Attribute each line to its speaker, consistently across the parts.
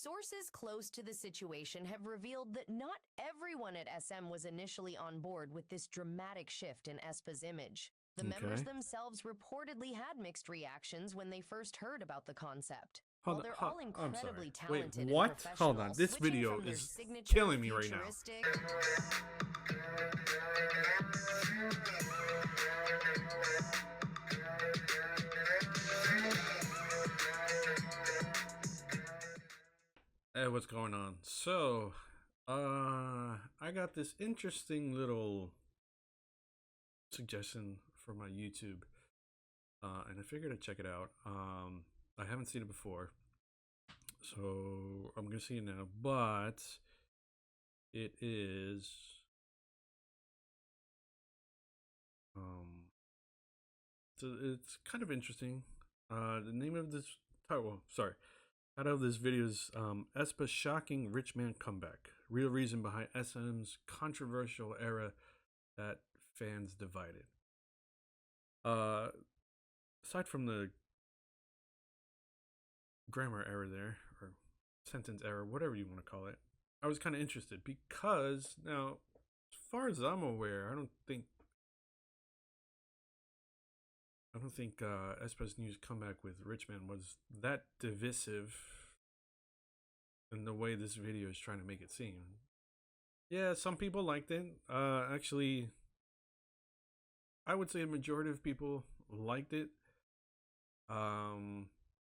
Speaker 1: Sources close to the situation have revealed that not everyone at SM was initially on board with this dramatic shift in Aespa's image. The members
Speaker 2: Okay.
Speaker 1: themselves reportedly had mixed reactions when they first heard about the concept.
Speaker 2: Hold
Speaker 1: While
Speaker 2: on,
Speaker 1: they're all
Speaker 2: I'm sorry.
Speaker 1: incredibly
Speaker 2: Wait,
Speaker 1: talented and
Speaker 2: what? Hold
Speaker 1: professional,
Speaker 2: on. This
Speaker 1: switching
Speaker 2: video
Speaker 1: from their
Speaker 2: is
Speaker 1: signature
Speaker 2: killing me right now.
Speaker 1: futuristic
Speaker 2: Hey, what's going on? So, I got this interesting little suggestion for my YouTube, and I figured I'd check it out. I haven't seen it before, so I'm gonna see it now. But it is, um, so it's kind of interesting. The name of this title, sorry, title of this video is Aespa's shocking rich man comeback. Real reason behind SM's controversial era that fans divided. Uh, Aside from the grammar error there, or sentence error, whatever you want to call it, I was kind of interested because now, as far as I'm aware, I don't think Aespa's news comeback with Richman was that divisive in the way this video is trying to make it seem. Yeah, some people liked it. Actually, I would say a majority of people liked it.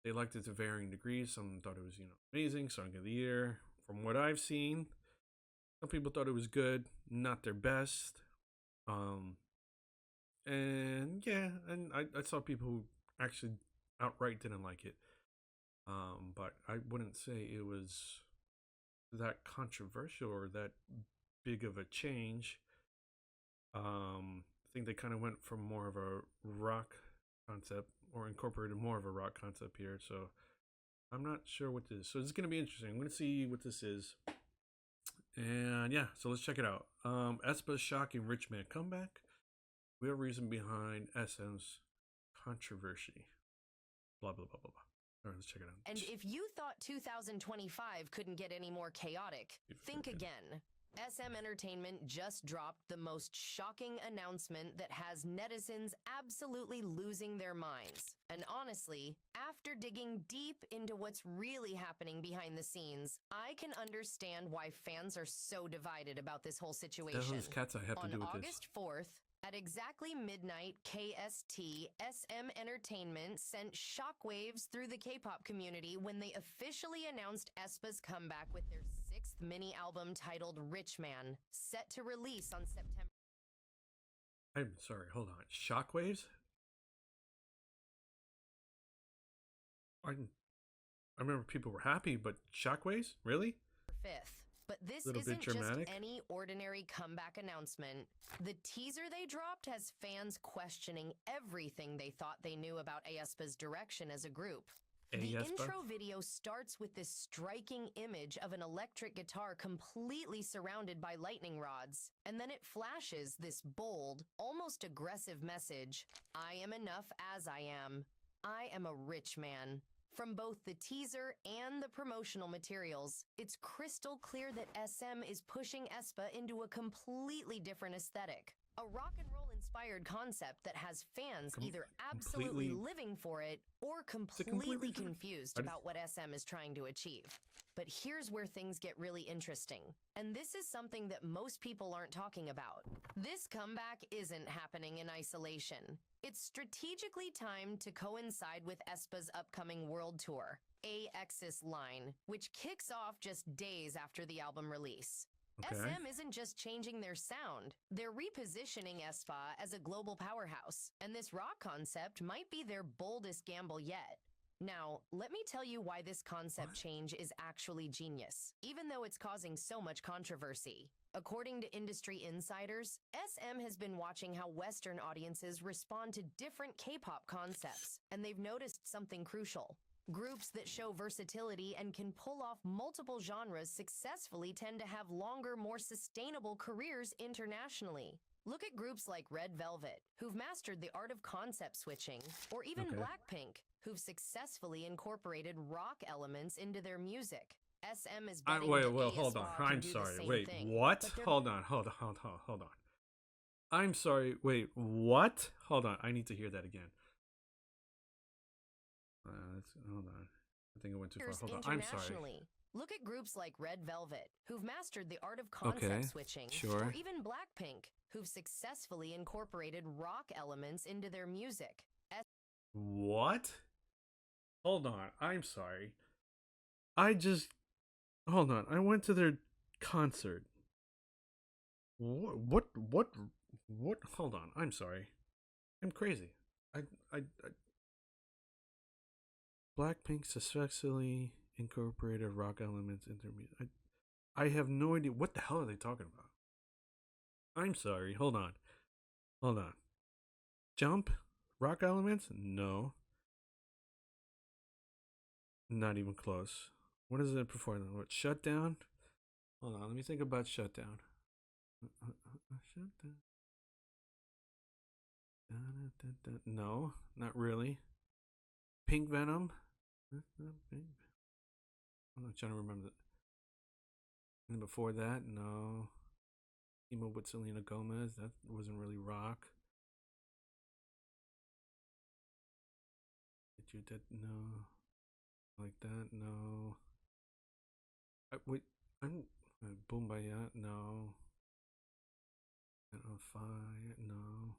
Speaker 2: They liked it to varying degrees. Some thought it was, amazing, song of the year. From what I've seen, some people thought it was good, not their best. And yeah, and I saw people who actually outright didn't like it. But I wouldn't say it was that controversial or that big of a change. I think they kind of went from more of a rock concept or incorporated more of a rock concept here. So I'm not sure what this is. So it's going to be interesting. I'm going to see what this is. And yeah, so let's check it out. Aespa's shocking rich man comeback. Real reason behind SM's controversy. Blah, blah, blah, blah, blah. All right, let's check it out.
Speaker 1: And if you thought 2025 couldn't get any more chaotic, think again. SM Entertainment just dropped the most shocking announcement that has netizens absolutely losing their minds. And honestly, after digging deep into what's really happening behind the scenes, I can understand why fans are so divided about this whole situation.
Speaker 2: Those cats I have to do with
Speaker 1: August 4th, at exactly midnight KST, SM Entertainment sent shockwaves through the K-pop community when they officially announced Aespa's comeback with their 6th mini album titled Rich Man, set to release on September.
Speaker 2: I'm sorry, hold on. Shockwaves? I remember people were happy, but shockwaves? Really?
Speaker 1: 5th. But this
Speaker 2: Little bit
Speaker 1: isn't just
Speaker 2: dramatic.
Speaker 1: any ordinary comeback announcement. The teaser they dropped has fans questioning everything they thought they knew about Aespa's direction as a group. The
Speaker 2: Aespa?
Speaker 1: intro video starts with this striking image of an electric guitar completely surrounded by lightning rods, and then it flashes this bold, almost aggressive message: I am enough as I am. I am a rich man. From both the teaser and the promotional materials, it's crystal clear that SM is pushing Aespa into a completely different aesthetic. A rock and roll inspired concept that has fans either absolutely living for it or completely confused about what SM is trying to achieve. But here's where things get really interesting. And this is something that most people aren't talking about. This comeback isn't happening in isolation. It's strategically timed to coincide with Aespa's upcoming world tour, AXIS Line, which kicks off just days after the album release.
Speaker 2: Okay.
Speaker 1: SM isn't just changing their sound, they're repositioning Aespa as a global powerhouse, and this rock concept might be their boldest gamble yet. Now, let me tell you why this concept change is actually genius, even though it's causing so much controversy. According to industry insiders, SM has been watching how Western audiences respond to different K-pop concepts, and they've noticed something crucial. Groups that show versatility and can pull off multiple genres successfully tend to have longer, more sustainable careers internationally. Look at groups like Red Velvet, who've mastered the art of concept switching, or even Blackpink, who've successfully incorporated rock elements into their music. SM is betting
Speaker 2: wait,
Speaker 1: that
Speaker 2: well,
Speaker 1: Aespa
Speaker 2: hold on.
Speaker 1: can
Speaker 2: I'm
Speaker 1: do the
Speaker 2: sorry.
Speaker 1: same
Speaker 2: Wait,
Speaker 1: thing,
Speaker 2: what?
Speaker 1: but they're-
Speaker 2: Hold on. I'm sorry. Wait, what? Hold on. I need to hear that again. Hold on. I think I went too far. Hold on. I'm sorry.
Speaker 1: Internationally, look at groups like Red Velvet, who've mastered the art of concept
Speaker 2: Okay,
Speaker 1: switching,
Speaker 2: sure.
Speaker 1: or even Blackpink, who've successfully incorporated rock elements into their music.
Speaker 2: What? Hold on. I'm sorry. Hold on. I went to their concert. What? Hold on. I'm sorry. I'm crazy. I Blackpink successfully incorporated rock elements into their music. I have no idea. What the hell are they talking about? I'm sorry. Hold on. Jump? Rock elements? No. Not even close. What is it before that? What? Shutdown? Hold on. Let me think about Shutdown. Shutdown. No, not really. Pink Venom? That's not pink. I'm not trying to remember that. And before that, no. Emo with Selena Gomez. That wasn't really rock. Did you did no like that? No. Wait. I'm Boombaya. No. And on fire. No.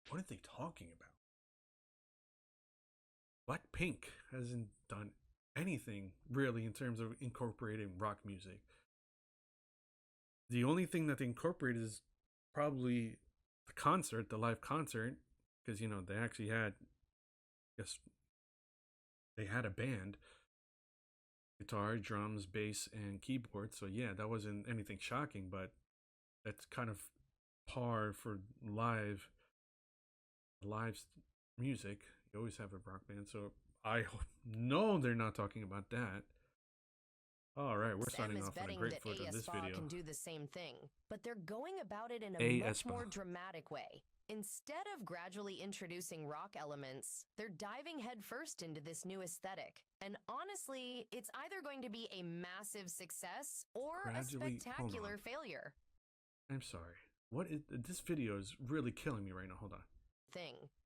Speaker 2: What are they talking about? Blackpink hasn't done anything really in terms of incorporating rock music. The only thing that they incorporated is probably the live concert, because they actually had, I guess they had a band, guitar, drums, bass, and keyboard. So yeah, that wasn't anything shocking, but that's kind of par for live music. You always have a rock band, so I know they're not talking about that. All right, we're starting off on a great foot on this video.
Speaker 1: Can do the same thing, but they're going about it in a much more dramatic way. Instead of gradually introducing rock elements, they're diving headfirst into this new aesthetic. And honestly, it's either going to be a massive success or a spectacular failure.
Speaker 2: I'm sorry. This video is really killing me right now. Hold on.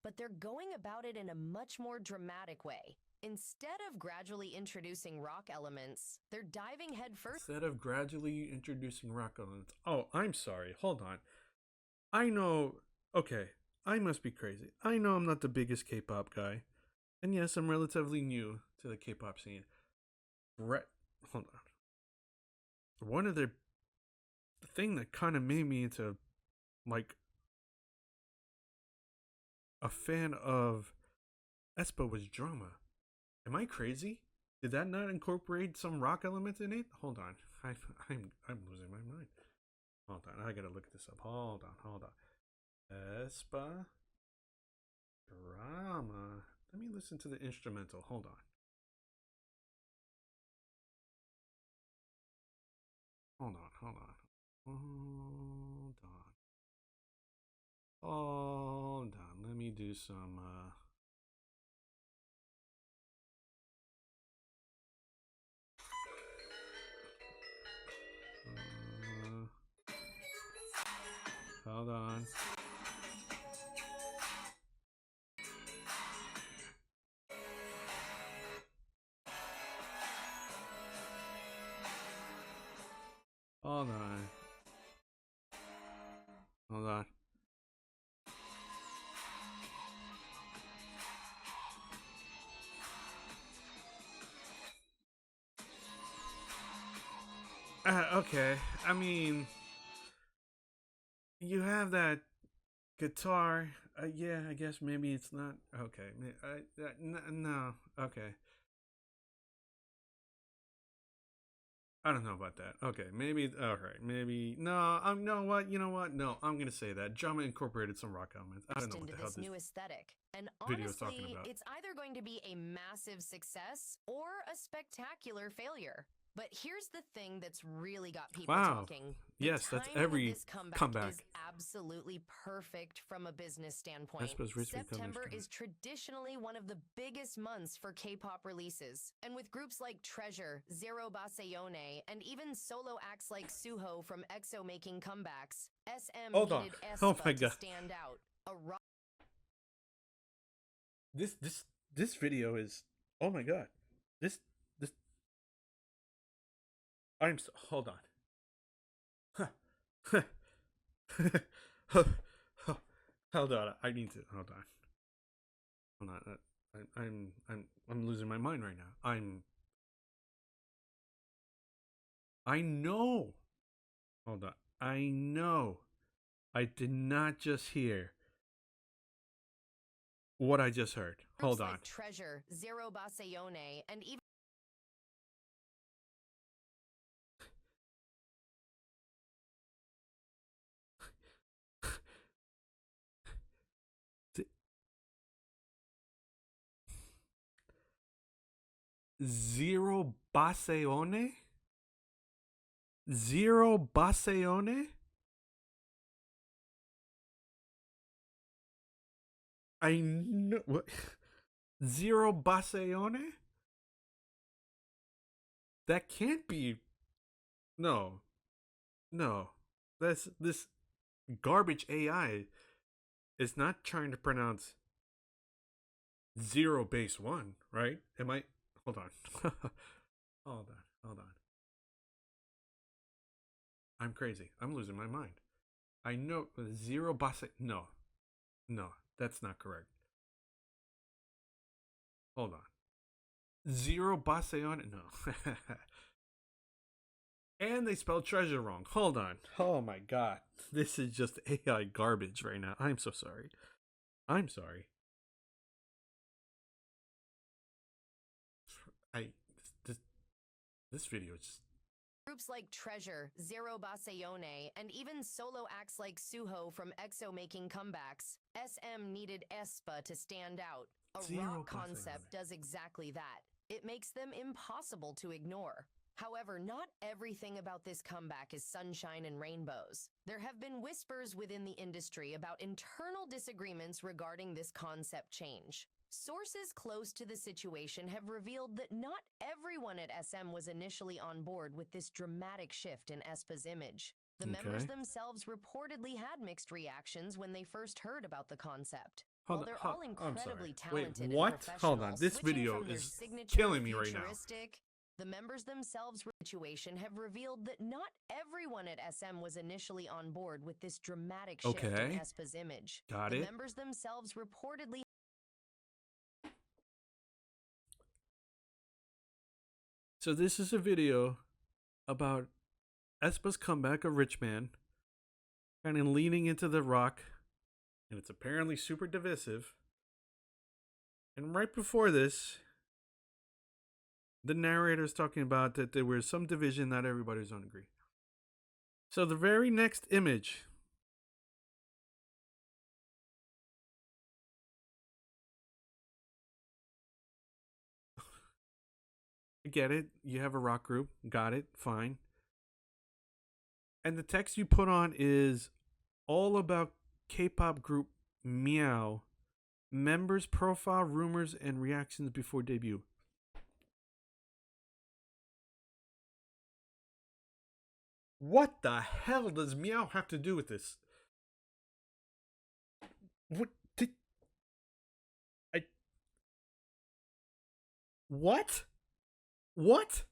Speaker 1: But they're going about it in a much more dramatic way. Instead of gradually introducing rock elements, they're diving headfirst.
Speaker 2: Instead of gradually introducing rock elements. Oh, I'm sorry. Hold on. I know. Okay, I must be crazy. I know I'm not the biggest K-pop guy. And yes, I'm relatively new to the K-pop scene. Hold on. One of the thing that kind of made me into, like, a fan of Aespa was drama. Am I crazy? Did that not incorporate some rock elements in it? Hold on. I'm losing my mind. Hold on. I gotta look this up. Hold on. Aespa drama. Let me listen to the instrumental. Hold on. Let me do some hold on. Okay, I mean, you have that guitar. Yeah, I guess maybe it's not. Okay, no. Okay, I don't know about that. Okay, maybe. All right, maybe. No, You know what? No, I'm gonna say that drama incorporated some rock elements. I don't know what the hell this
Speaker 1: new aesthetic. And
Speaker 2: video is talking
Speaker 1: honestly,
Speaker 2: about.
Speaker 1: it's either going to be a massive success or a spectacular failure. But here's the thing that's really got people
Speaker 2: Wow.
Speaker 1: talking.
Speaker 2: Yes, that's
Speaker 1: timing of
Speaker 2: every
Speaker 1: this
Speaker 2: comeback.
Speaker 1: is absolutely perfect from a business standpoint.
Speaker 2: Aespa's Richmond
Speaker 1: September
Speaker 2: comeback.
Speaker 1: is traditionally one of the biggest months for K-pop releases. And with groups like Treasure, Zero Baseone, and even solo acts like Suho from EXO making comebacks, SM
Speaker 2: Hold on.
Speaker 1: needed
Speaker 2: Oh
Speaker 1: Aespa
Speaker 2: my
Speaker 1: to
Speaker 2: God.
Speaker 1: stand out. A rock
Speaker 2: This video is, oh my God. This hold on. Hold on. I need to hold on. Hold on. I'm losing my mind right now. I know. Hold on. I know. I did not just hear what I just heard. Hold on.
Speaker 1: like Treasure, Zero Baseone, and even
Speaker 2: Zero Baseone? Zero Baseone? I know what. Zero Baseone? That can't be. No. No. This garbage AI is not trying to pronounce zero base one, right? Am I? Hold on. Hold on. I'm crazy. I'm losing my mind. I know zero base. No, that's not correct. Hold on. Zero base on it. No. And they spelled treasure wrong. Hold on. Oh my God. This is just AI garbage right now. I'm so sorry. I'm sorry. This video is just.
Speaker 1: groups like Treasure, Zero Baseone, and even solo acts like Suho from EXO making comebacks, SM needed Aespa to stand out. A
Speaker 2: Zero
Speaker 1: rock
Speaker 2: Baseone.
Speaker 1: concept does exactly that. It makes them impossible to ignore. However, not everything about this comeback is sunshine and rainbows. There have been whispers within the industry about internal disagreements regarding this concept change. Sources close to the situation have revealed that not everyone at SM was initially on board with this dramatic shift in Aespa's image. The members themselves reportedly had mixed reactions when they first heard about the concept. While they're all incredibly talented and professional,
Speaker 2: Hold on. This
Speaker 1: switching
Speaker 2: video
Speaker 1: from their
Speaker 2: is
Speaker 1: signature
Speaker 2: killing me right now.
Speaker 1: futuristic, the members themselves situation have revealed that not everyone at SM was initially on board with this dramatic shift in Aespa's image.
Speaker 2: Got
Speaker 1: the
Speaker 2: it.
Speaker 1: members themselves reportedly.
Speaker 2: So this is a video about Aespa's comeback, a rich man, kind of leaning into the rock, and it's apparently super divisive. And right before this, the narrator is talking about that there was some division, not everybody was on agree. So the very next image. I get it. You have a rock group. Got it. Fine. And the text you put on is all about K-pop group Meow. Members profile, rumors, and reactions before debut. What the hell does Meow have to do with this? What did I? What? What?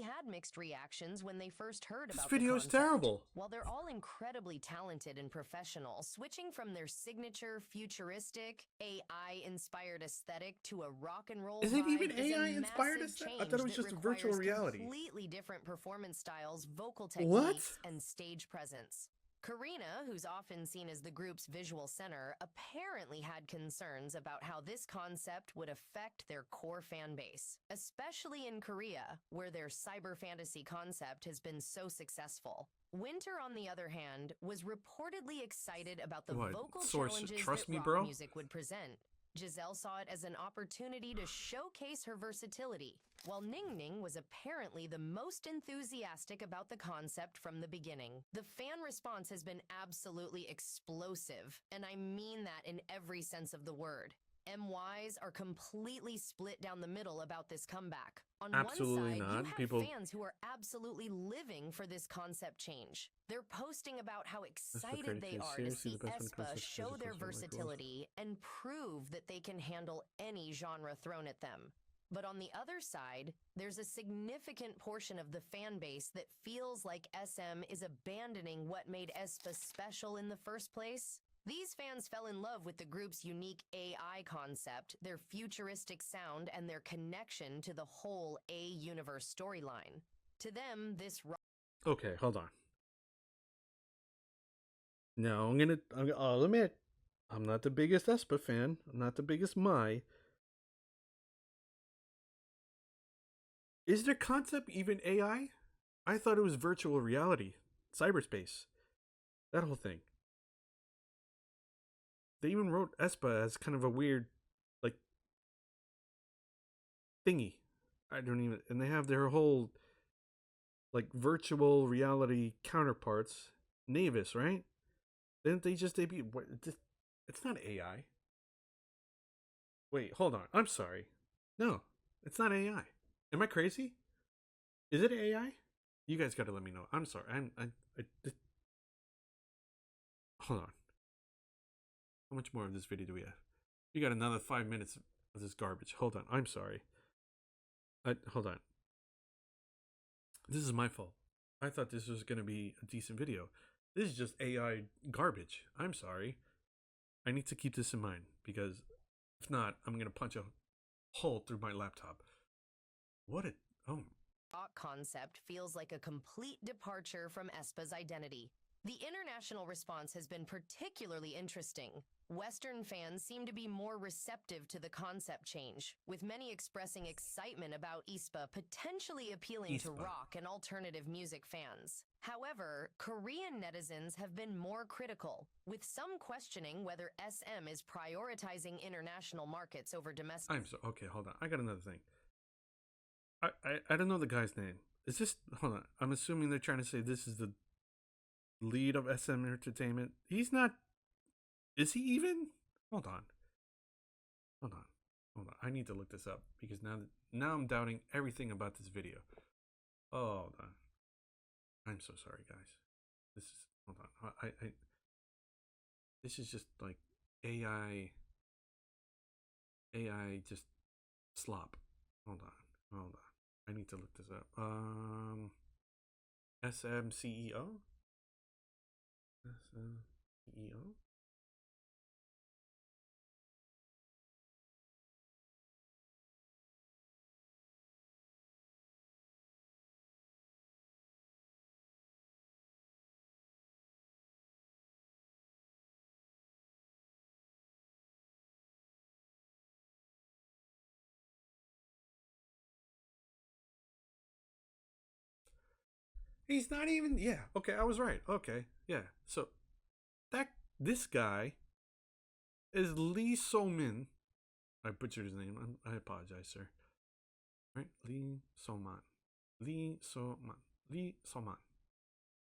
Speaker 1: Had mixed reactions when they first heard about
Speaker 2: this video
Speaker 1: the
Speaker 2: is
Speaker 1: concept.
Speaker 2: terrible.
Speaker 1: While they're all incredibly talented and professional, switching from their signature futuristic AI-inspired aesthetic to a rock and roll
Speaker 2: Is it
Speaker 1: vibe
Speaker 2: even
Speaker 1: is a
Speaker 2: AI-inspired
Speaker 1: massive
Speaker 2: aesthetic? I
Speaker 1: change
Speaker 2: thought it was
Speaker 1: that
Speaker 2: just a virtual
Speaker 1: requires
Speaker 2: reality.
Speaker 1: Completely different performance styles, vocal
Speaker 2: What?
Speaker 1: techniques, and stage presence. Karina, who's often seen as the group's visual center, apparently had concerns about how this concept would affect their core fan base, especially in Korea, where their cyber fantasy concept has been so successful. Winter, on the other hand, was reportedly excited about the vocal
Speaker 2: Source,
Speaker 1: challenges
Speaker 2: trust
Speaker 1: that
Speaker 2: me,
Speaker 1: rock
Speaker 2: bro?
Speaker 1: music would present. Giselle saw it as an opportunity to showcase her versatility, while Ning Ning was apparently the most enthusiastic about the concept from the beginning. The fan response has been absolutely explosive, and I mean that in every sense of the word. MYs are completely split down the middle about this comeback. On
Speaker 2: Absolutely
Speaker 1: one side,
Speaker 2: not.
Speaker 1: you have
Speaker 2: People-
Speaker 1: fans who are absolutely living for this concept change. They're posting about how excited
Speaker 2: credit
Speaker 1: they
Speaker 2: is
Speaker 1: are to
Speaker 2: seriously
Speaker 1: see
Speaker 2: the best when it comes
Speaker 1: Aespa
Speaker 2: to
Speaker 1: show
Speaker 2: physical
Speaker 1: their
Speaker 2: sort of like roles.
Speaker 1: versatility and prove that they can handle any genre thrown at them. But on the other side, there's a significant portion of the fan base that feels like SM is abandoning what made Aespa special in the first place. These fans fell in love with the group's unique AI concept, their futuristic sound, and their connection to the whole A-universe storyline. To them, this...
Speaker 2: Okay, hold on. No, I'll admit, I'm not the biggest Aespa fan. I'm not the biggest Mai. Is their concept even AI? I thought it was virtual reality, cyberspace, that whole thing. They even wrote Aespa as kind of a weird, like, thingy. I don't even, and they have their whole, like, virtual reality counterparts. Navis, right? Didn't they just debut? What? It's not AI. Wait, hold on. I'm sorry. No, it's not AI. Am I crazy? Is it AI? You guys got to let me know. I'm sorry. Hold on. How much more of this video do we have? We got another 5 minutes of this garbage. Hold on. I'm sorry. Hold on. This is my fault. I thought this was going to be a decent video. This is just AI garbage. I'm sorry. I need to keep this in mind because if not, I'm going to punch a hole through my laptop. What a... Oh.
Speaker 1: Rock concept feels like a complete departure from Aespa's identity. The international response has been particularly interesting. Western fans seem to be more receptive to the concept change, with many expressing excitement about Aespa potentially appealing to rock and alternative music fans. However, Korean netizens have been more critical, with some questioning whether SM is prioritizing international markets over domestic.
Speaker 2: Okay, hold on. I got another thing. I don't know the guy's name. Is this... Hold on. I'm assuming they're trying to say this is the lead of SM Entertainment. He's not... Is he even? Hold on. I need to look this up because now I'm doubting everything about this video. Oh, hold on. I'm so sorry, guys. This is... Hold on. This is just like AI just slop. Hold on. I need to look this up. SM CEO? SM CEO? He's not even... Yeah, okay, I was right. Okay, yeah. So, this guy is Lee So-min. I butchered his name. I apologize, sir. Right? Lee So-man.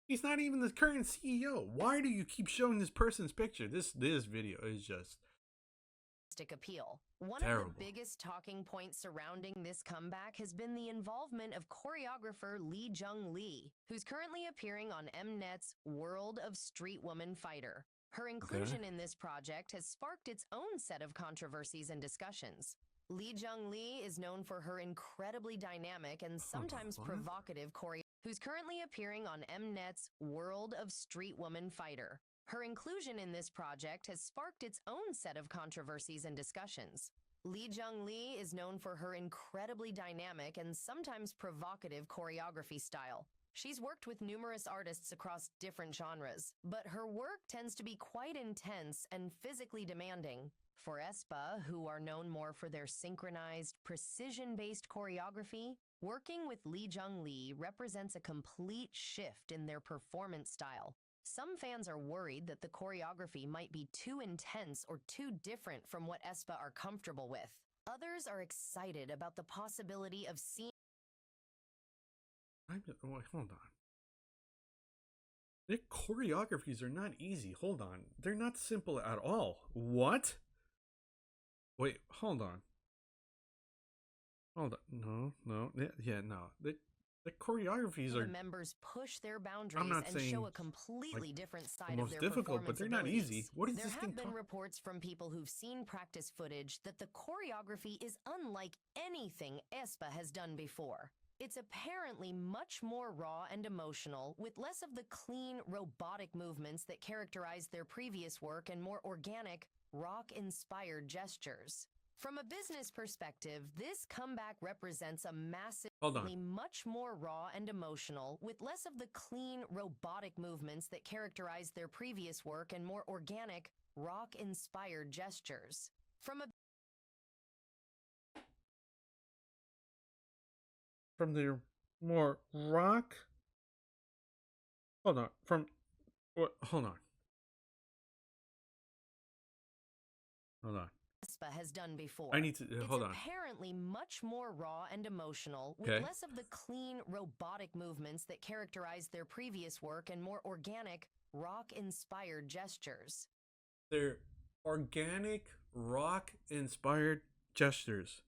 Speaker 2: He's not even the current CEO. Why do you keep showing this person's picture? This video is just
Speaker 1: appeal. One
Speaker 2: terrible.
Speaker 1: of the biggest talking points surrounding this comeback has been the involvement of choreographer Lee Jung Lee, who's currently appearing on Mnet's World of Street Woman Fighter. Her inclusion in this project has sparked its own set of controversies and discussions. Lee Jung Lee is known for her incredibly dynamic and sometimes provocative choreography, who's currently appearing on Mnet's World of Street Woman Fighter. Her inclusion in this project has sparked its own set of controversies and discussions. Lee Jung Lee is known for her incredibly dynamic and sometimes provocative choreography style. She's worked with numerous artists across different genres, but her work tends to be quite intense and physically demanding. For Aespa, who are known more for their synchronized, precision-based choreography, working with Lee Jung Lee represents a complete shift in their performance style. Some fans are worried that the choreography might be too intense or too different from what Aespa are comfortable with. Others are excited about the possibility of seeing.
Speaker 2: Hold on. Their choreographies are not easy. Hold on. They're not simple at all. What? Wait, hold on. Hold on. No. No. The choreographies are.
Speaker 1: The members push their boundaries
Speaker 2: I'm not
Speaker 1: and
Speaker 2: saying
Speaker 1: show a completely
Speaker 2: like,
Speaker 1: different
Speaker 2: the
Speaker 1: side of
Speaker 2: most
Speaker 1: their
Speaker 2: difficult, but
Speaker 1: performance
Speaker 2: they're not
Speaker 1: abilities.
Speaker 2: easy. What is
Speaker 1: There
Speaker 2: this
Speaker 1: have
Speaker 2: thing?
Speaker 1: been reports from people who've seen practice footage that the choreography is unlike anything Aespa has done before. It's apparently much more raw and emotional, with less of the clean, robotic movements that characterized their previous work and more organic, rock-inspired gestures. From a business perspective, this comeback represents a massive,
Speaker 2: Hold on.
Speaker 1: much more raw and emotional, with less of the clean, robotic movements that characterized their previous work and more organic, rock-inspired gestures.
Speaker 2: From their more rock. Hold on. From what? Hold on.
Speaker 1: Aespa has done before.
Speaker 2: I need to hold on.
Speaker 1: It's apparently much more raw and emotional, with
Speaker 2: Okay.
Speaker 1: less of the clean, robotic movements that characterized their previous work and more organic, rock-inspired gestures.
Speaker 2: They're organic, rock-inspired gestures.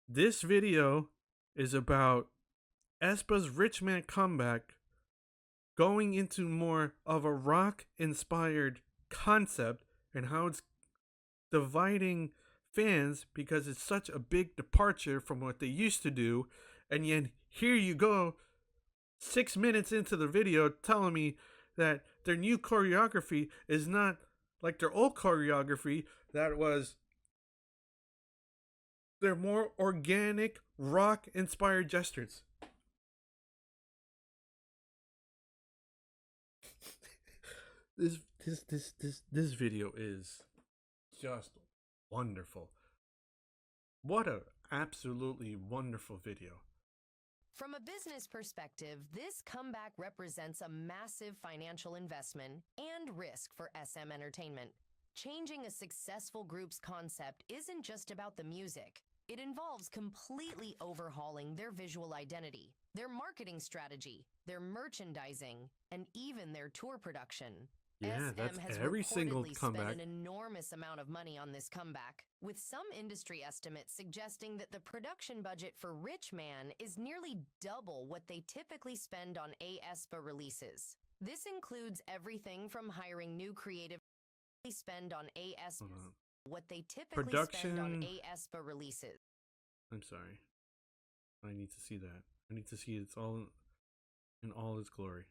Speaker 2: This video is about Aespa's Rich Man comeback going into more of a rock-inspired concept and how it's dividing fans because it's such a big departure from what they used to do. And yet here you go 6 minutes into the video telling me that their new choreography is not like their old choreography, that was their more organic, rock-inspired gestures. This video is just wonderful. What a absolutely wonderful video.
Speaker 1: From a business perspective, this comeback represents a massive financial investment and risk for SM Entertainment. Changing a successful group's concept isn't just about the music. It involves completely overhauling their visual identity, their marketing strategy, their merchandising, and even their tour production.
Speaker 2: Yeah, that's
Speaker 1: SM has
Speaker 2: every single
Speaker 1: reportedly
Speaker 2: comeback.
Speaker 1: spent an enormous amount of money on this comeback, with some industry estimates suggesting that the production budget for Rich Man is nearly double what they typically spend on Aespa releases. This includes everything from hiring new creative spend on Aespa, what they typically spend on Aespa releases.
Speaker 2: I'm sorry. I need to see that. I need to see it's all in all its glory.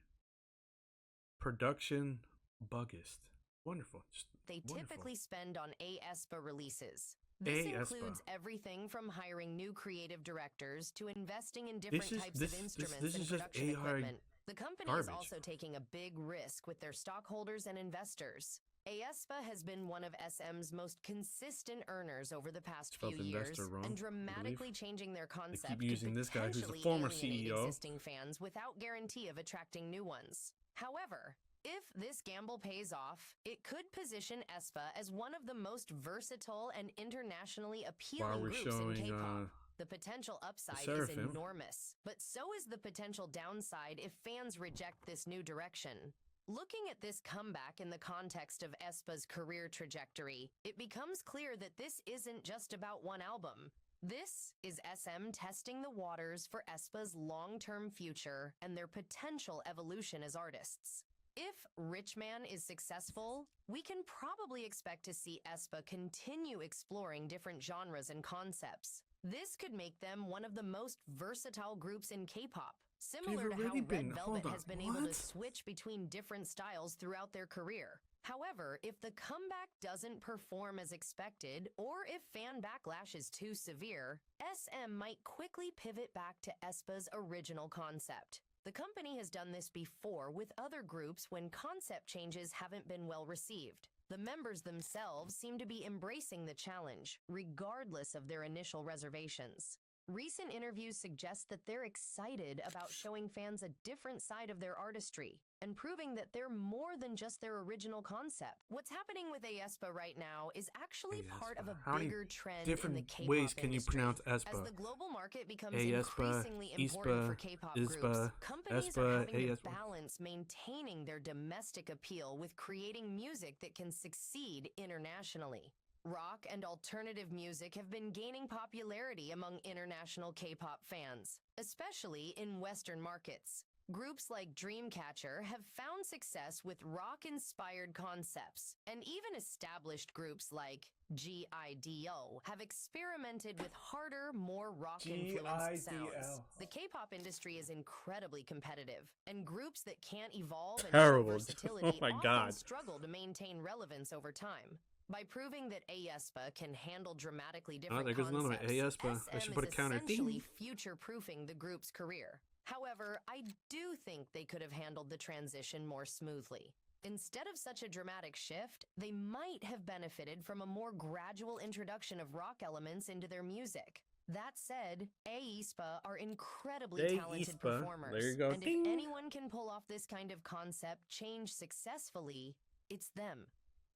Speaker 2: Production Buggist. Wonderful. Just
Speaker 1: they
Speaker 2: wonderful.
Speaker 1: Typically spend on Aespa releases. This includes everything from hiring new creative directors to investing in different types of instruments and production equipment. The company is also taking a big risk with their stockholders and investors. Aespa has been one of SM's most consistent earners over the past few years, and dramatically changing their concept
Speaker 2: keep using
Speaker 1: could
Speaker 2: this guy who's a
Speaker 1: potentially
Speaker 2: former
Speaker 1: alienate
Speaker 2: CEO.
Speaker 1: existing fans without guarantee of attracting new ones. However, if this gamble pays off, it could position Aespa as one of the most versatile and internationally appealing groups in K-pop. The potential upside is enormous, but so is the potential downside if fans reject this new direction. Looking at this comeback in the context of Aespa's career trajectory, it becomes clear that this isn't just about one album. This is SM testing the waters for Aespa's long-term future and their potential evolution as artists. If Rich Man is successful, we can probably expect to see Aespa continue exploring different genres and concepts. This could make them one of the most versatile groups in K-pop, similar to how Red Velvet has been able to switch between different styles throughout their career. However, if the comeback doesn't perform as expected, or if fan backlash is too severe, SM might quickly pivot back to Aespa's original concept. The company has done this before with other groups when concept changes haven't been well received. The members themselves seem to be embracing the challenge, regardless of their initial reservations. Recent interviews suggest that they're excited about showing fans a different side of their artistry and proving that they're more than just their original concept. What's happening with Aespa right now is actually part of a
Speaker 2: How many
Speaker 1: bigger trend in
Speaker 2: different
Speaker 1: the K-pop
Speaker 2: ways can you
Speaker 1: industry.
Speaker 2: pronounce
Speaker 1: As
Speaker 2: Aespa?
Speaker 1: the global market becomes
Speaker 2: Aespa,
Speaker 1: increasingly important for
Speaker 2: Aespa,
Speaker 1: K-pop
Speaker 2: Aespa,
Speaker 1: groups, companies
Speaker 2: Aespa,
Speaker 1: are having to
Speaker 2: Aespa.
Speaker 1: balance maintaining their domestic appeal with creating music that can succeed internationally. Rock and alternative music have been gaining popularity among international K-pop fans, especially in Western markets. Groups like Dreamcatcher have found success with rock-inspired concepts, and even established groups like GIDO have experimented with harder, more rock-influenced sounds. The K-pop industry is incredibly competitive, and groups that can't evolve and show versatility often struggle to maintain relevance over time. By proving that Aespa can handle dramatically different concepts, SM is essentially future-proofing the group's career. However, I do think they could have handled the transition more smoothly. Instead of such a dramatic shift, they might have benefited from a more gradual introduction of rock elements into their music. That said, Aespa are incredibly talented performers.
Speaker 2: There you go.
Speaker 1: And if anyone can pull off this kind of concept change successfully, it's them.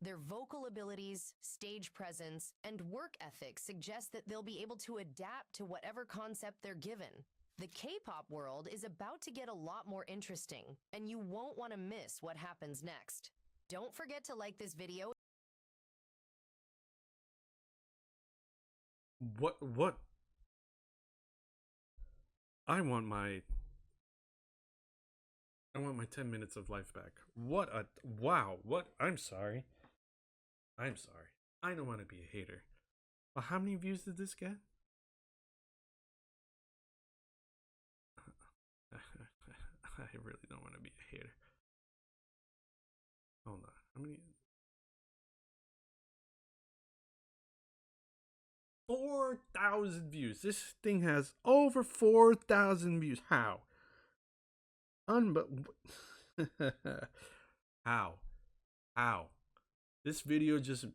Speaker 1: Their vocal abilities, stage presence, and work ethic suggest that they'll be able to adapt to whatever concept they're given. The K-pop world is about to get a lot more interesting, and you won't want to miss what happens next. Don't forget to like this video.
Speaker 2: What? I want my 10 minutes of life back. Wow. I'm sorry. I don't want to be a hater. Well, how many views did this get? I really don't want to be a hater. Hold on. How many? 4,000 views. This thing has over 4,000 views. How? How? This video just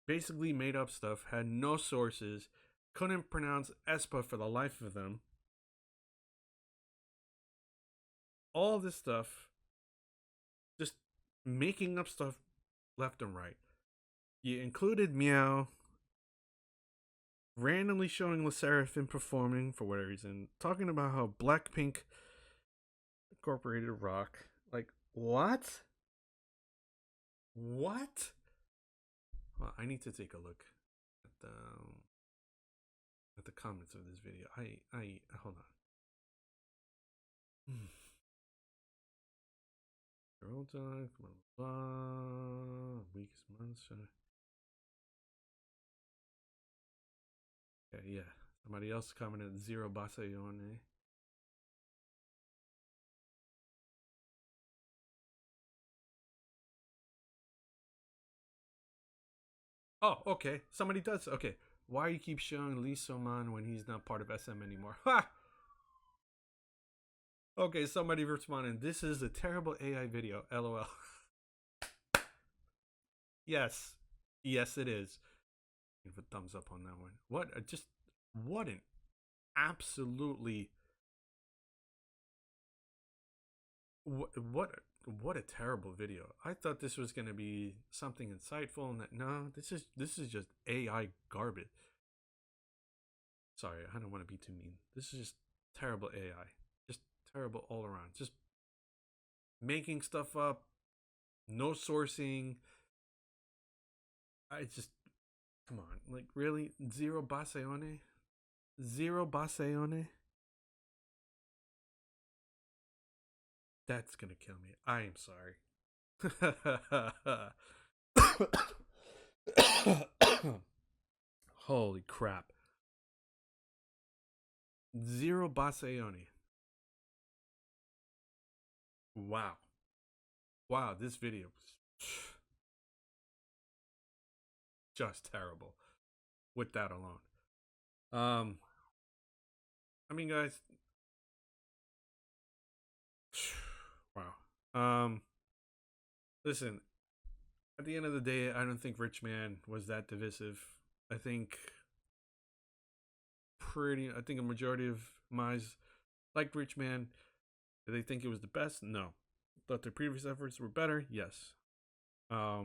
Speaker 2: basically made up stuff, had no sources, couldn't pronounce Aespa for the life of them. All this stuff, just making up stuff left and right. You included Meow, randomly showing LE SSERAFIM performing for whatever reason, talking about how Blackpink incorporated rock. Like, what? What? Well, I need to take a look at the comments of this video. I hold on. Girl talk, blah blah blah. Weakest monster. Okay, yeah. Somebody else commented Zero Bassayone. Oh, okay. Somebody does. Okay. Why you keep showing Lee So-man when he's not part of SM anymore? Ha! Okay, somebody responded. This is a terrible AI video. LOL. Yes. Yes, it is. Give a thumbs up on that one. What an absolutely what a terrible video. I thought this was going to be something insightful, and that no, this is just AI garbage. Sorry, I don't want to be too mean. This is just terrible AI. Just terrible all around. Just making stuff up, no sourcing. I just, come on, like really? Zero Bassayone? Zero Bassayone? That's gonna kill me. I am sorry. Holy crap. Zero Bassayone. Wow. Wow, this video was just terrible with that alone. I mean, guys, wow. Listen, at the end of the day, I don't think Rich Man was that divisive. I think I think a majority of Mize liked Rich Man. Did they think it was the best? No. Thought their previous efforts were better? Yes. I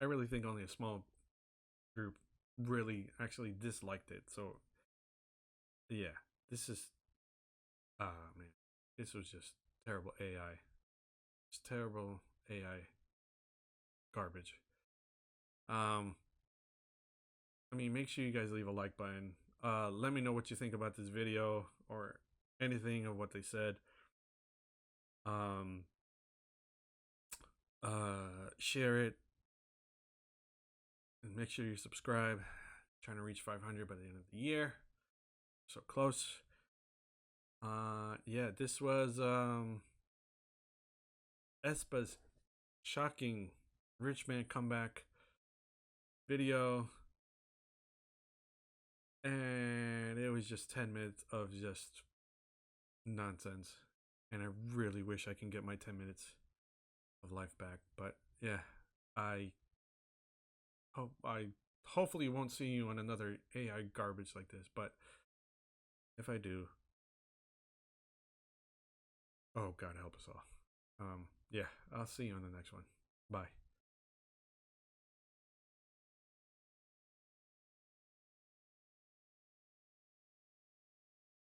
Speaker 2: really think only a small group really actually disliked it. So yeah, this is man, this was just terrible AI. It's terrible AI garbage. I mean, make sure you guys leave a like button. Let me know what you think about this video or anything of what they said. Share it and make sure you subscribe. Trying to reach 500 by the end of the year. So close. Yeah, this was Aespa's shocking Rich Man comeback video, and it was just 10 minutes of just nonsense, and I really wish I can get my 10 minutes of life back. But yeah, I hopefully won't see you on another AI garbage like this, but if I do, oh God help us all. Yeah, I'll see you on the next one. Bye.